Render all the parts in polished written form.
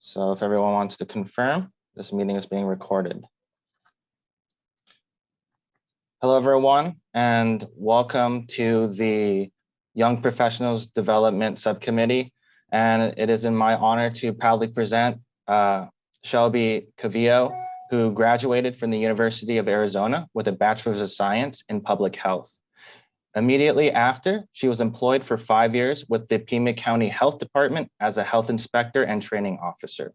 So if everyone wants to confirm, this meeting is being recorded. Hello, everyone, and welcome to the Young Professionals Development Subcommittee. And it is in my honor to proudly present Shelby Calvillo, who graduated from the University of Arizona with a Bachelor's of Science in Public Health. Immediately after, she was employed for 5 years with the Pima County Health Department as a health inspector and training officer.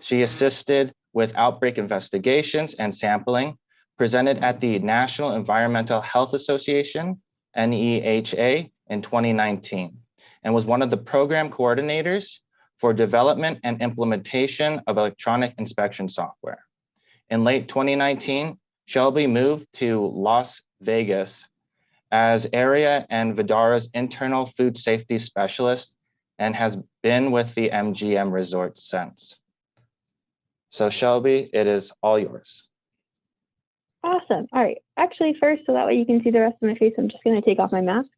She assisted with outbreak investigations and sampling, presented at the National Environmental Health Association, NEHA, in 2019, and was one of the program coordinators for development and implementation of electronic inspection software. In late 2019, Shelby moved to Las Vegas as area and Vidara's internal food safety specialist and has been with the MGM Resort since. So Shelby, it is all yours. Awesome. All right. Actually, first, so that way you can see the rest of my face, I'm just going to take off my mask.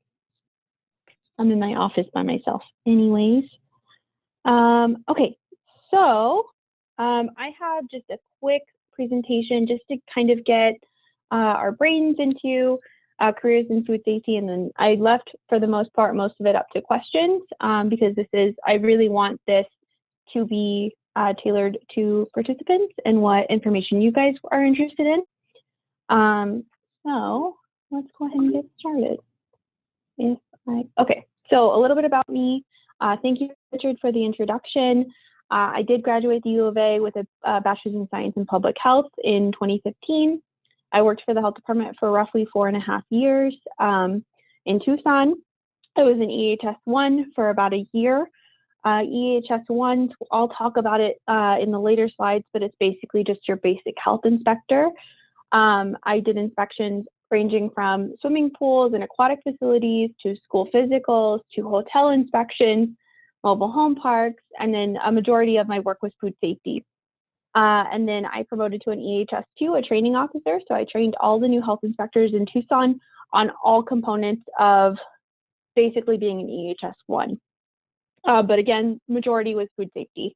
I'm in my office by myself anyways. Okay, so I have just a quick presentation just to kind of get our brains into careers in food safety. And then I left, for the most part, most of it up to questions because I really want this to be tailored to participants and what information you guys are interested in. So let's go ahead and get started. Okay, so a little bit about me. Thank you, Richard, for the introduction. I did graduate the U of A with a Bachelor's in Science in Public Health in 2015. I worked for the health department for roughly 4.5 years in Tucson. I was an EHS1 for about a year. EHS1, I'll talk about it in the later slides, but it's basically just your basic health inspector. I did inspections ranging from swimming pools and aquatic facilities to school physicals to hotel inspections, mobile home parks, and then a majority of my work was food safety. And then I promoted to an EHS2, a training officer. So I trained all the new health inspectors in Tucson on all components of basically being an EHS1. But again, majority was food safety.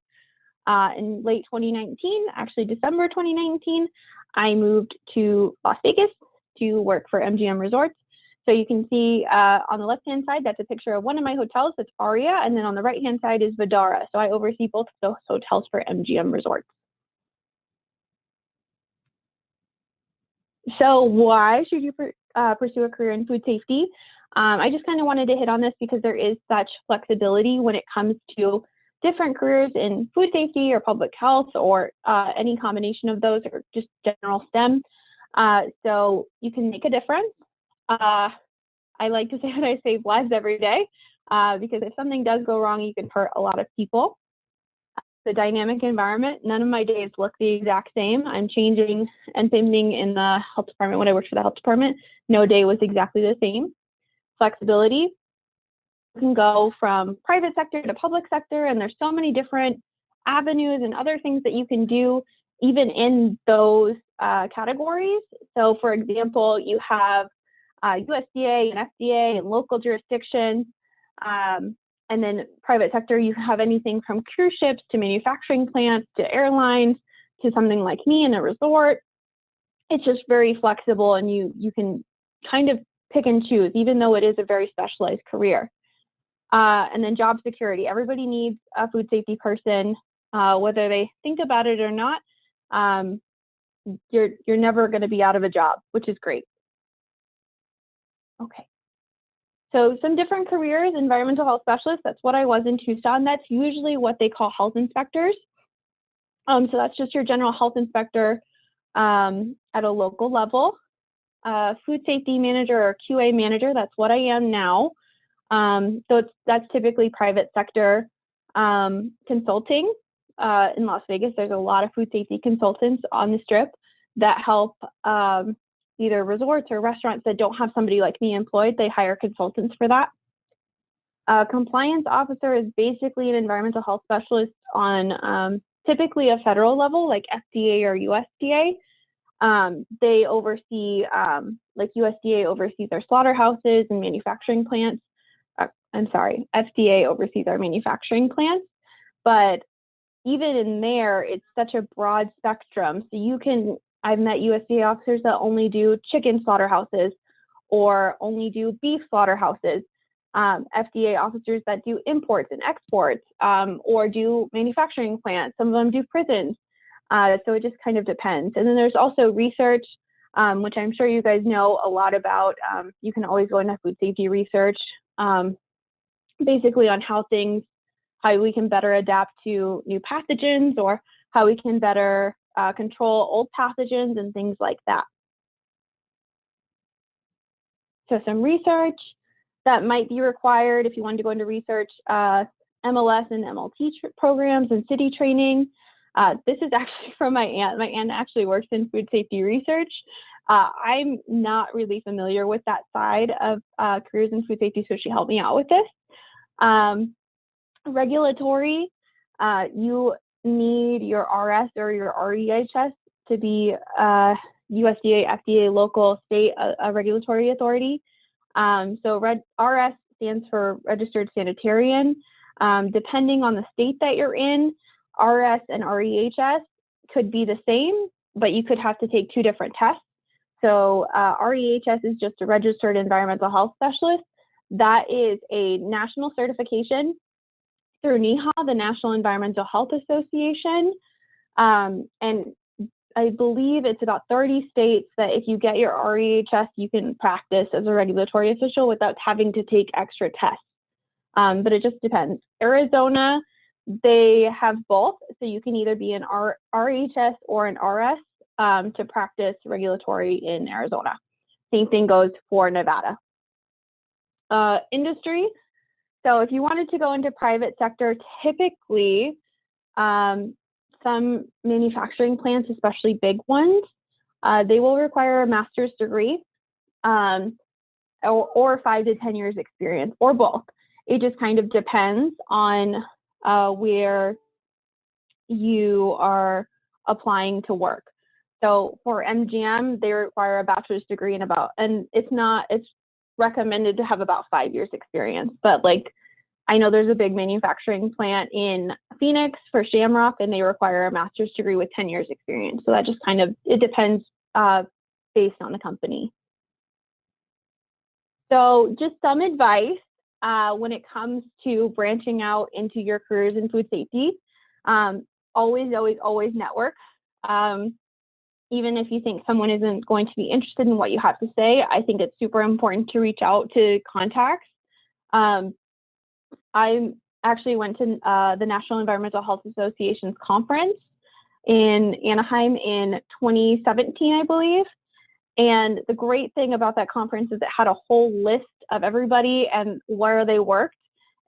In late 2019, actually December 2019, I moved to Las Vegas to work for MGM Resorts. So you can see on the left-hand side, that's a picture of one of my hotels, that's Aria, and then on the right-hand side is Vidara. So I oversee both of those hotels for MGM Resorts. So why should you pursue a career in food safety? I just kind of wanted to hit on this because there is such flexibility when it comes to different careers in food safety or public health or any combination of those or just general STEM. So you can make a difference. I like to say that I save lives every day because if something does go wrong, you can hurt a lot of people. The dynamic environment, none of my days look the exact same. I'm changing, and same thing in the health department. When I worked for the health department, no day was exactly the same. Flexibility, you can go from private sector to public sector, and there's so many different avenues and other things that you can do even in those categories. So for example, you have USDA and FDA and local jurisdictions. And then private sector, you have anything from cruise ships to manufacturing plants to airlines to something like me in a resort. It's just very flexible, and you can kind of pick and choose, even though it is a very specialized career. And then job security. Everybody needs a food safety person, whether they think about it or not. You're never going to be out of a job, which is great. Okay. So some different careers, environmental health specialist, that's what I was in Tucson. That's usually what they call health inspectors. So that's just your general health inspector at a local level. Food safety manager or QA manager, that's what I am now. So that's typically private sector consulting. In Las Vegas, there's a lot of food safety consultants on the Strip that help either resorts or restaurants that don't have somebody like me employed. They hire consultants for that. Compliance officer is basically an environmental health specialist on typically a federal level, like FDA or USDA. They oversee, like USDA oversees our slaughterhouses and manufacturing plants. I'm sorry, FDA oversees our manufacturing plants, but even in there, it's such a broad spectrum. So I've met USDA officers that only do chicken slaughterhouses or only do beef slaughterhouses. FDA officers that do imports and exports, or do manufacturing plants. Some of them do prisons. So it just kind of depends. And then there's also research, which I'm sure you guys know a lot about. You can always go into food safety research, basically on how we can better adapt to new pathogens, or how we can better control old pathogens and things like that. So some research that might be required if you wanted to go into research, MLS and MLT programs and city training. This is actually from my aunt. My aunt actually works in food safety research. I'm not really familiar with that side of careers in food safety, so she helped me out with this. Regulatory, you need your RS or your REHS to be USDA, FDA, local, state, a regulatory authority. So RS stands for Registered Sanitarian. Depending on the state that you're in, RS and REHS could be the same, but you could have to take two different tests. So REHS is just a Registered Environmental Health Specialist. That is a national certification through NEHA, the National Environmental Health Association. And I believe it's about 30 states that if you get your REHS, you can practice as a regulatory official without having to take extra tests. But it just depends. Arizona, they have both. So you can either be an REHS or an RS to practice regulatory in Arizona. Same thing goes for Nevada. Industry. So if you wanted to go into private sector, typically, some manufacturing plants, especially big ones, they will require a master's degree or 5 to 10 years experience, or both. It just kind of depends on where you are applying to work. So for MGM, they require a bachelor's degree and it's recommended to have about 5 years experience. But like, I know there's a big manufacturing plant in Phoenix for Shamrock, and they require a master's degree with 10 years experience. So that just it depends based on the company. So just some advice when it comes to branching out into your careers in food safety. Always network. Even if you think someone isn't going to be interested in what you have to say, I think it's super important to reach out to contacts. I actually went to the National Environmental Health Association's conference in Anaheim in 2017, I believe. And the great thing about that conference is it had a whole list of everybody and where they worked.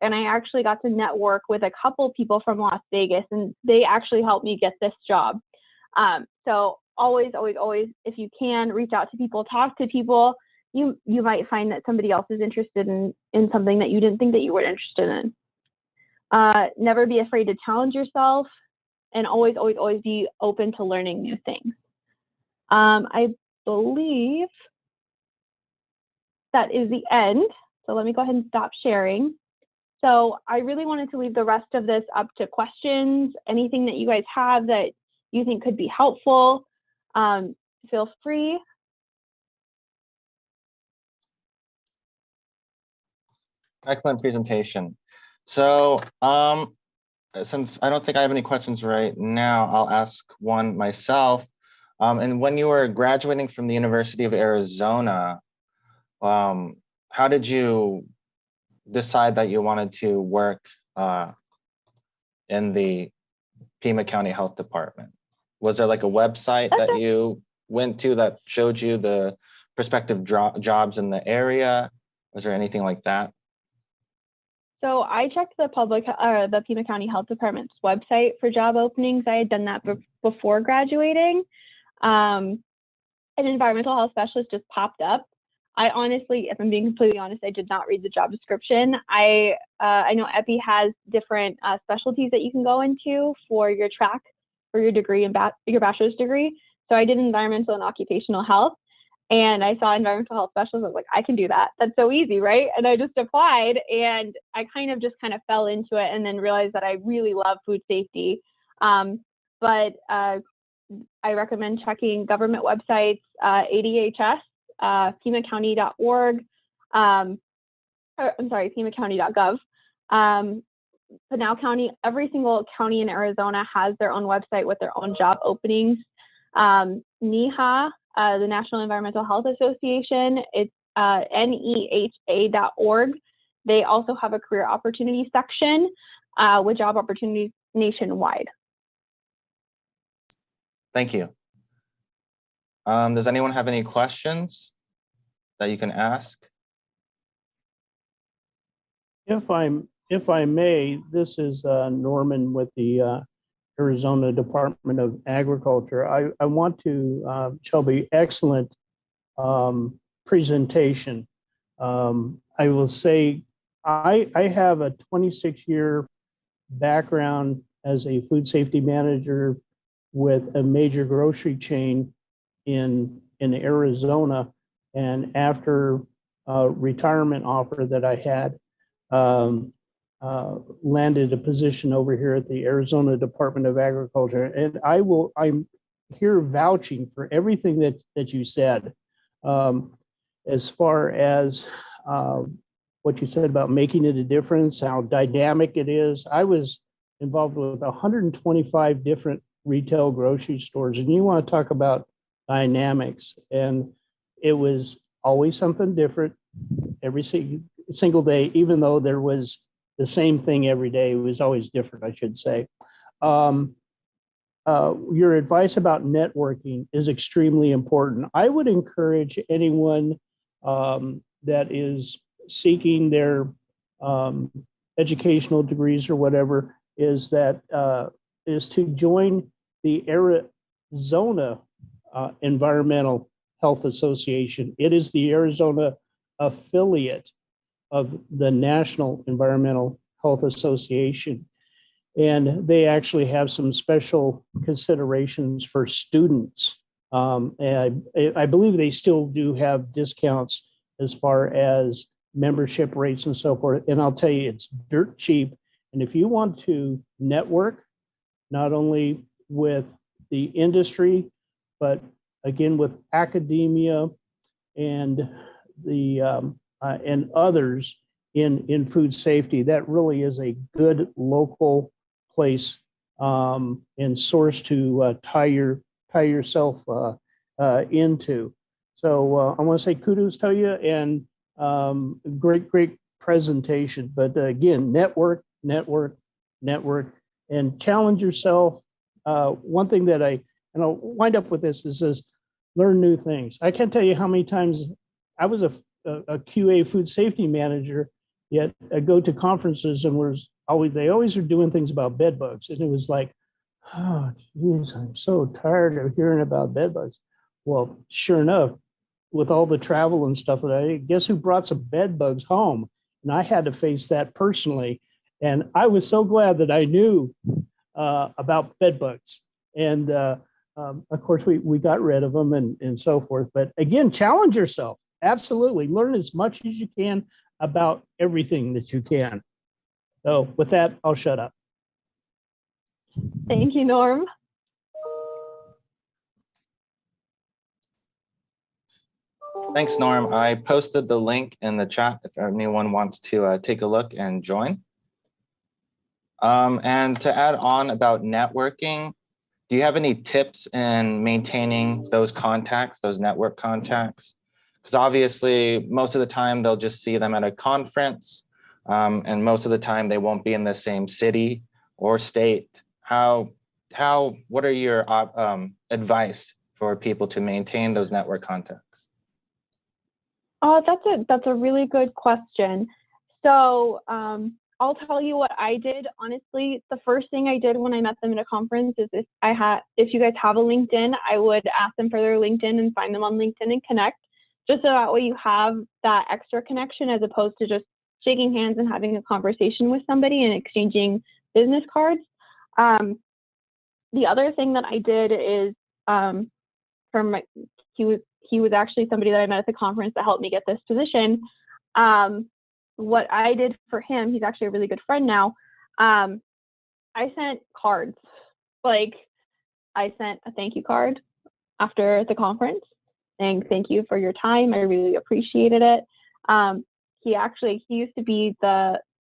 And I actually got to network with a couple people from Las Vegas, and they actually helped me get this job. So always, if you can, reach out to people, talk to people. You might find that somebody else is interested in something that you didn't think that you were interested in. Never be afraid to challenge yourself, and always be open to learning new things. I believe that is the end. So let me go ahead and stop sharing. So I really wanted to leave the rest of this up to questions, anything that you guys have that you think could be helpful. Feel free. Excellent presentation. So since I don't think I have any questions right now, I'll ask one myself. And when you were graduating from the University of Arizona, how did you decide that you wanted to work in the Pima County Health Department? Was there like a website that you went to that showed you the prospective jobs in the area? Was there anything like that? So I checked the Pima County Health Department's website for job openings. I had done that before graduating. An environmental health specialist just popped up. I honestly, if I'm being completely honest, I did not read the job description. I know EPI has different specialties that you can go into for your track, for your degree and your bachelor's degree. So I did environmental and occupational health, and I saw environmental health specialist. I was like, I can do that. That's so easy, right? And I just applied, and I kind of fell into it, and then realized that I really love food safety. But I recommend checking government websites, ADHS, FEMAcounty.org, FEMAcounty.gov. Pinal County, every single county in Arizona has their own website with their own job openings. NEHA, the National Environmental Health Association, it's neha.org. They also have a career opportunity section with job opportunities nationwide. Thank you. Does anyone have any questions that you can ask? If I may, this is Norman with the Arizona Department of Agriculture. I want to, Shelby, excellent presentation. I will say I have a 26-year background as a food safety manager with a major grocery chain in Arizona. And after a retirement offer that I had, landed a position over here at the Arizona Department of Agriculture. And I'm here vouching for everything that you said. As far as what you said about making it a difference, how dynamic it is. I was involved with 125 different retail grocery stores, and you want to talk about dynamics. And it was always something different every single day, even though there was the same thing every day. It was always different, I should say. Your advice about networking is extremely important. I would encourage anyone that is seeking their educational degrees or whatever is to join the Arizona Environmental Health Association. It is the Arizona affiliate of the National Environmental Health Association. And they actually have some special considerations for students. And I believe they still do have discounts as far as membership rates and so forth. And I'll tell you, it's dirt cheap. And if you want to network, not only with the industry, but again, with academia and the and others in food safety, that really is a good local place and source to tie yourself into. So I want to say kudos to you, and great presentation. But again, network, and challenge yourself. One thing that and I'll wind up with this is learn new things. I can't tell you how many times I was a QA food safety manager, yet I go to conferences and they always are doing things about bed bugs. And it was like, oh, geez, I'm so tired of hearing about bed bugs. Well, sure enough, with all the travel and stuff, guess who brought some bed bugs home? And I had to face that personally. And I was so glad that I knew about bed bugs. And of course, we got rid of them and so forth. But again, challenge yourself. Absolutely. Learn as much as you can about everything that you can. So with that, I'll shut up. Thank you, Norm. Thanks, Norm. I posted the link in the chat if anyone wants to take a look and join. And to add on about networking, do you have any tips in maintaining those contacts, those network contacts? Because obviously, most of the time, they'll just see them at a conference, and most of the time, they won't be in the same city or state. What are your advice for people to maintain those network contacts? Oh, that's a really good question. So I'll tell you what I did. Honestly, the first thing I did when I met them at a conference is if you guys have a LinkedIn, I would ask them for their LinkedIn and find them on LinkedIn and connect, just so that way you have that extra connection as opposed to just shaking hands and having a conversation with somebody and exchanging business cards. The other thing that I did is he was actually somebody that I met at the conference that helped me get this position. What I did for him, he's actually a really good friend now. I sent cards like, I sent a thank you card after the conference saying thank you for your time. I really appreciated it. He used to be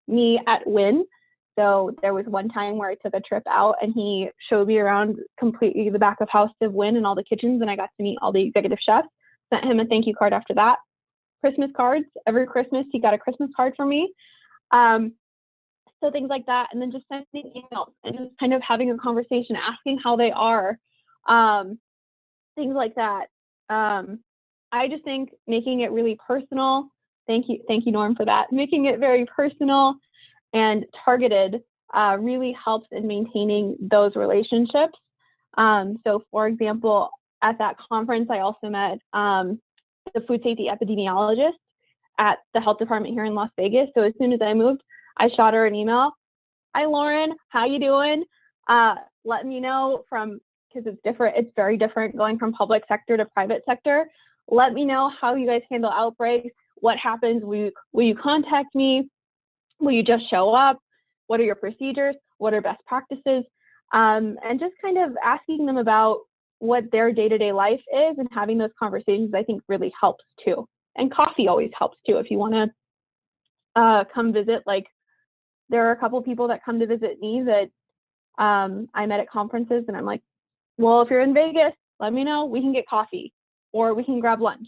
me at Win. So there was one time where I took a trip out and he showed me around completely the back of house of Win and all the kitchens, and I got to meet all the executive chefs. Sent him a thank you card after that. Christmas cards. Every Christmas he got a Christmas card from me. So things like that, and then just sending emails and just kind of having a conversation, asking how they are, things like that. I just think making it really personal. Thank you, Norm, for that. Making it very personal and targeted really helps in maintaining those relationships. So, for example, at that conference, I also met the food safety epidemiologist at the health department here in Las Vegas. So as soon as I moved, I shot her an email. Hi, Lauren, how you doing? Let me know because it's different. It's very different going from public sector to private sector. Let me know how you guys handle outbreaks. What happens? Will you contact me? Will you just show up? What are your procedures? What are best practices? And just kind of asking them about what their day-to-day life is, and having those conversations, I think, really helps too. And coffee always helps too. If you want to come visit, like there are a couple people that come to visit me that I met at conferences, and I'm like, well, if you're in Vegas, let me know. We can get coffee or we can grab lunch.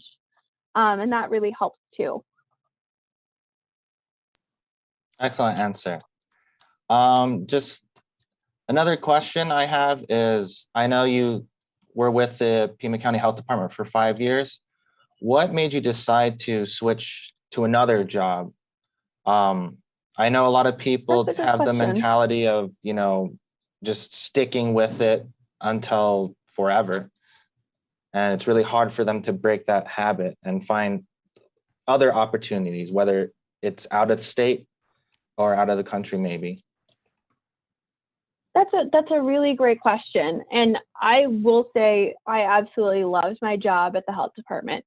And that really helps too. Excellent answer. Just another question I have is, I know you were with the Pima County Health Department for 5 years. What made you decide to switch to another job? I know a lot of people have the mentality of, just sticking with it until forever. And it's really hard for them to break that habit and find other opportunities, whether it's out of state or out of the country, maybe. That's a really great question. And I will say I absolutely loved my job at the health department.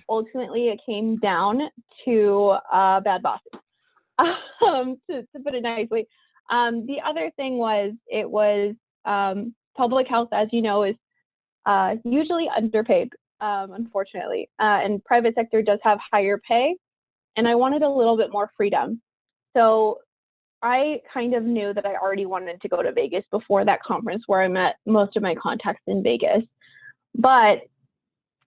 Ultimately, it came down to bad bosses, to put it nicely. The other thing was, it was public health, as you know, is usually underpaid, unfortunately. And private sector does have higher pay. And I wanted a little bit more freedom. So I kind of knew that I already wanted to go to Vegas before that conference, where I met most of my contacts in Vegas. But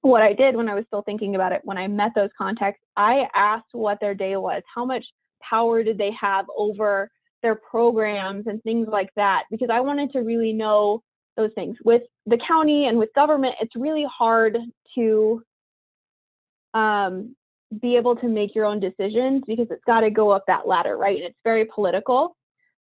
what I did when I was still thinking about it, when I met those contacts, I asked what their day was. How much power did they have over their programs and things like that? Because I wanted to really know those things. With the county and with government, it's really hard to be able to make your own decisions, because it's got to go up that ladder, right? And it's very political.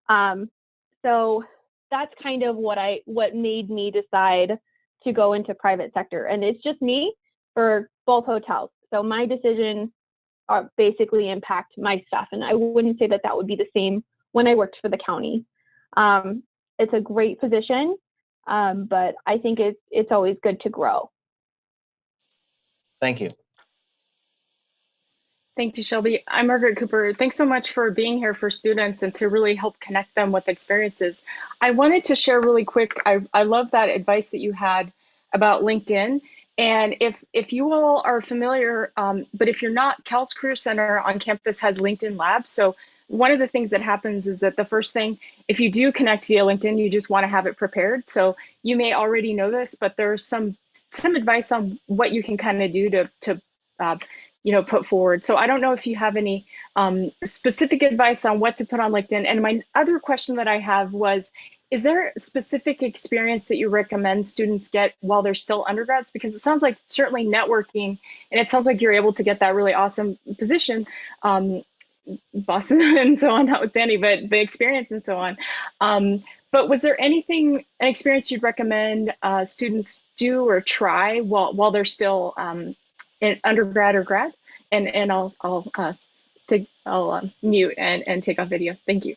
So that's kind of what made me decide to go into private sector. And it's just me for both hotels. So my decisions basically impact my staff. And I wouldn't say that would be the same when I worked for the county. It's a great position, but I think it's always good to grow. Thank you. Thank you, Shelby. I'm Margaret Cooper. Thanks so much for being here for students and to really help connect them with experiences. I wanted to share really quick, I love that advice that you had about LinkedIn. And if you all are familiar, but if you're not, Cal's Career Center on campus has LinkedIn Labs. So one of the things that happens is that the first thing, if you do connect via LinkedIn, you just want to have it prepared. So you may already know this, but there's some advice on what you can kind of do to put forward. So I don't know if you have any specific advice on what to put on LinkedIn. And my other question that I have was, is there a specific experience that you recommend students get while they're still undergrads? Because it sounds like certainly networking, and it sounds like you're able to get that really awesome position, bosses and so on, notwithstanding, but the experience and so on. But was there an experience you'd recommend students do or try while they're still in undergrad or grad? And I'll mute and take off video. Thank you.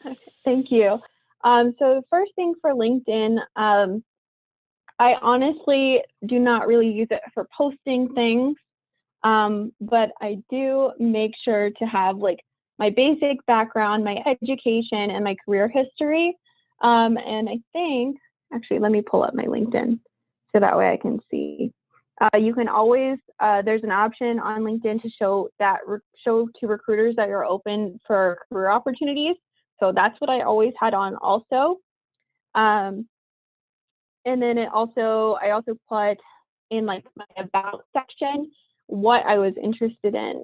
Okay, thank you. So the first thing for LinkedIn, I honestly do not really use it for posting things, but I do make sure to have like my basic background, my education, and my career history. And I think, actually, let me pull up my LinkedIn so that way I can see. You can always, there's an option on LinkedIn to show to recruiters that you're open for career opportunities. So that's what I always had on also. And then I also put in like my about section what I was interested in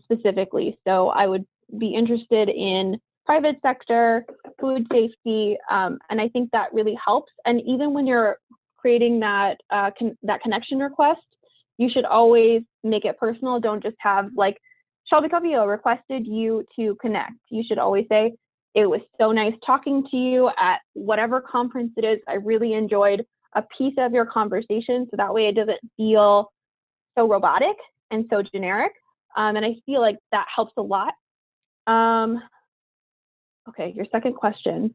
specifically. So I would be interested in private sector, food safety, and I think that really helps. And even when you're creating that connection request, you should always make it personal. Don't just have like Shelby Calvillo requested you to connect. You should always say, it was so nice talking to you at whatever conference it is. I really enjoyed a piece of your conversation. So that way it doesn't feel so robotic and so generic. And I feel like that helps a lot. Okay, your second question,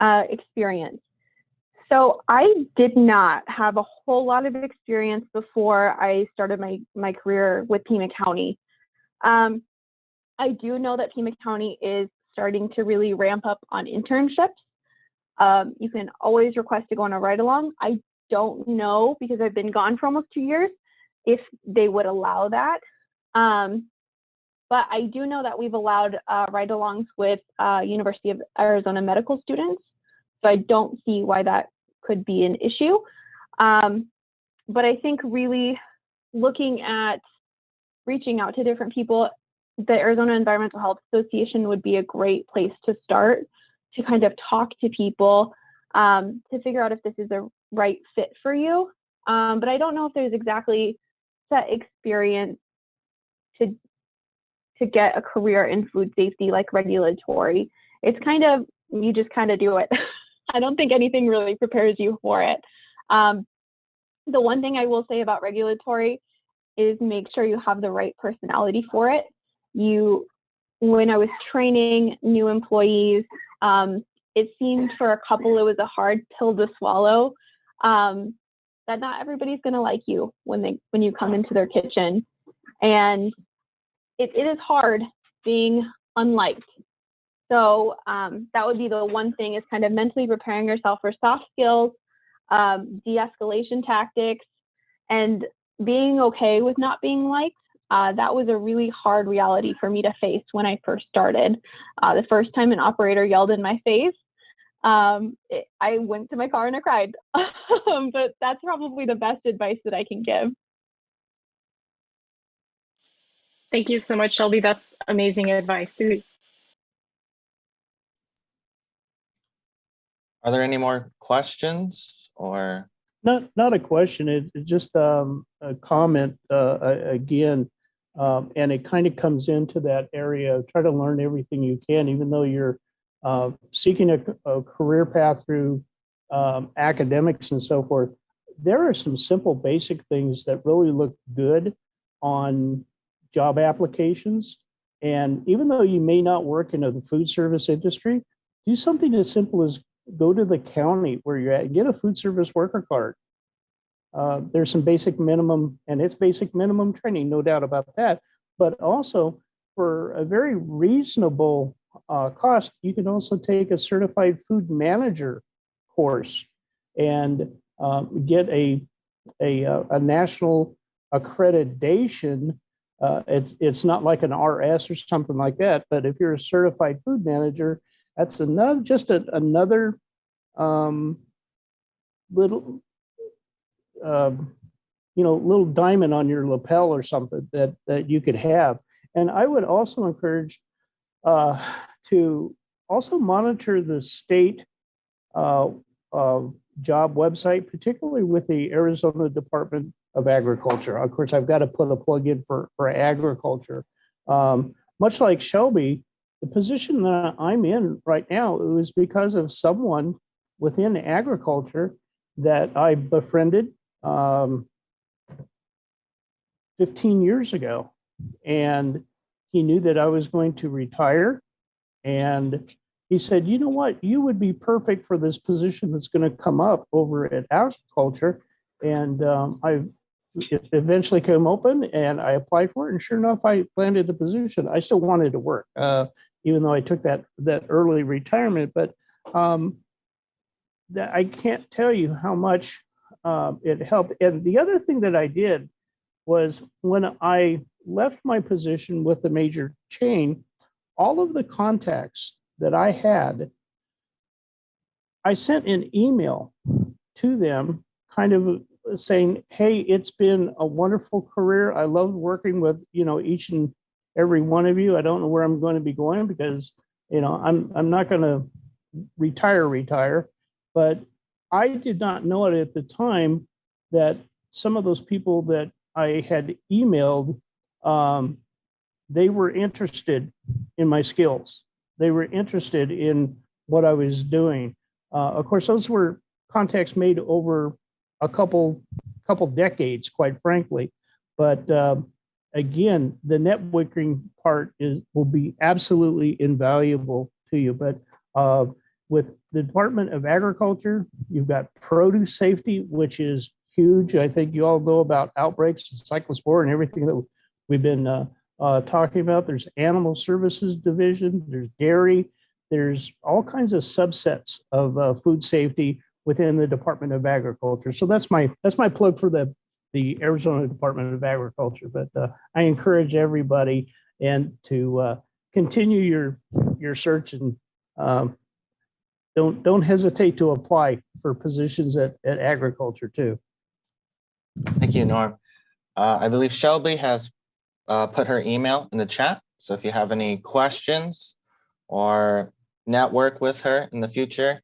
experience. So I did not have a whole lot of experience before I started my career with Pima County. I do know that Pima County is starting to really ramp up on internships. You can always request to go on a ride-along. I don't know, because I've been gone for almost 2 years, if they would allow that. But I do know that we've allowed ride-alongs with University of Arizona medical students. So I don't see why that could be an issue. But I think really looking at reaching out to different people, the Arizona Environmental Health Association would be a great place to start, to kind of talk to people, to figure out if this is the right fit for you. But I don't know if there's exactly set experience to get a career in food safety, like regulatory. It's kind of, you just kind of do it. I don't think anything really prepares you for it. The one thing I will say about regulatory is make sure you have the right personality for it. When I was training new employees, it seemed for a couple it was a hard pill to swallow, that not everybody's going to like you when you come into their kitchen, and it is hard being unliked. So that would be the one thing, is kind of mentally preparing yourself for soft skills, de-escalation tactics, and being okay with not being liked. That was a really hard reality for me to face when I first started. The first time an operator yelled in my face, I went to my car and I cried. But that's probably the best advice that I can give. Thank you so much, Shelby. That's amazing advice. Are there any more questions or? Not a question. It's just a comment again, and it kind of comes into that area. Try to learn everything you can, even though you're seeking a career path through academics and so forth. There are some simple, basic things that really look good on job applications. And even though you may not work in the food service industry, do something as simple as go to the county where you're at, get a food service worker card. There's some basic minimum, and it's basic minimum training, no doubt about that. But also for a very reasonable cost, you can also take a certified food manager course and get a national accreditation. It's not like an RS or something like that, but if you're a certified food manager, that's another little little diamond on your lapel or something that you could have. And I would also encourage to also monitor the state job website, particularly with the Arizona Department of Agriculture. Of course, I've got to put a plug in for agriculture. Much like Shelby, the position that I'm in right now, it was because of someone within agriculture that I befriended 15 years ago. And he knew that I was going to retire. And he said, you know what, you would be perfect for this position that's going to come up over at agriculture. And it eventually came open and I applied for it. And sure enough, I landed the position. I still wanted to work, even though I took that early retirement. But that I can't tell you how much it helped. And the other thing that I did was when I left my position with the major chain, all of the contacts that I had, I sent an email to them kind of saying, hey, it's been a wonderful career. I love working with, each and every one of you. I don't know where I'm going to be going because, I'm not going to retire, but I did not know it at the time that some of those people that I had emailed, they were interested in my skills. They were interested in what I was doing. Of course, those were contacts made over a couple decades, quite frankly. But again, the networking part will be absolutely invaluable to you. But with the Department of Agriculture, you've got produce safety, which is huge. I think you all know about outbreaks, cyclospore, and everything that we've been talking about. There's Animal Services Division, there's dairy, there's all kinds of subsets of food safety within the Department of Agriculture. So that's my plug for the Arizona Department of Agriculture. But I encourage everybody and to continue your search and don't hesitate to apply for positions at agriculture too. Thank you, Norm. I believe Shelby has put her email in the chat. So if you have any questions or network with her in the future,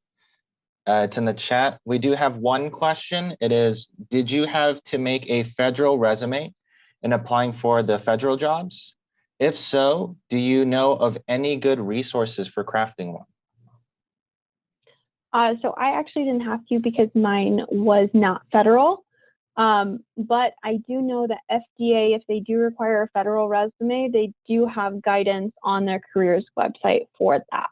it's in the chat. We do have one question. It is, did you have to make a federal resume in applying for the federal jobs? If so, do you know of any good resources for crafting one? So I actually didn't have to because mine was not federal. But I do know that FDA, if they do require a federal resume, they do have guidance on their careers website for that.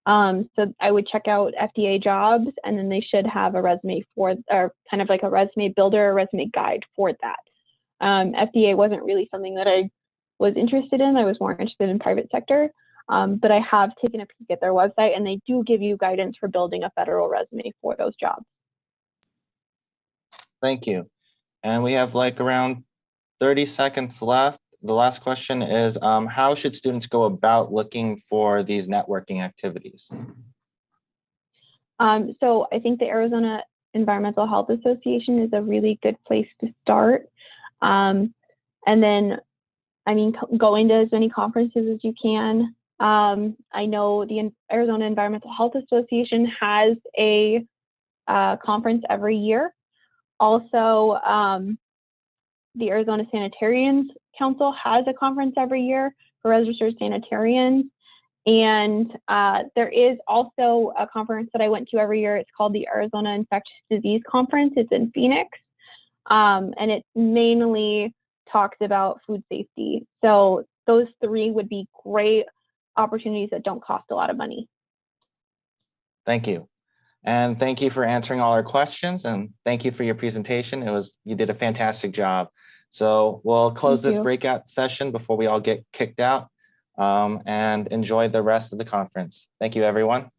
So I would check out FDA jobs, and then they should have a resume or kind of like a resume builder, a resume guide for that. FDA wasn't really something that I was interested in. I was more interested in private sector. But I have taken a peek at their website, and they do give you guidance for building a federal resume for those jobs. Thank you. And we have like around 30 seconds left. The last question is, how should students go about looking for these networking activities? So I think the Arizona Environmental Health Association is a really good place to start. And then, going to as many conferences as you can. I know the Arizona Environmental Health Association has a conference every year. Also, the Arizona Sanitarians Council has a conference every year for registered sanitarians. And there is also a conference that I went to every year. It's called the Arizona Infectious Disease Conference. It's in Phoenix. And it mainly talks about food safety. So those three would be great opportunities that don't cost a lot of money. Thank you. And thank you for answering all our questions, and thank you for your presentation. You did a fantastic job. So we'll close this breakout session before we all get kicked out, and enjoy the rest of the conference. Thank you, everyone.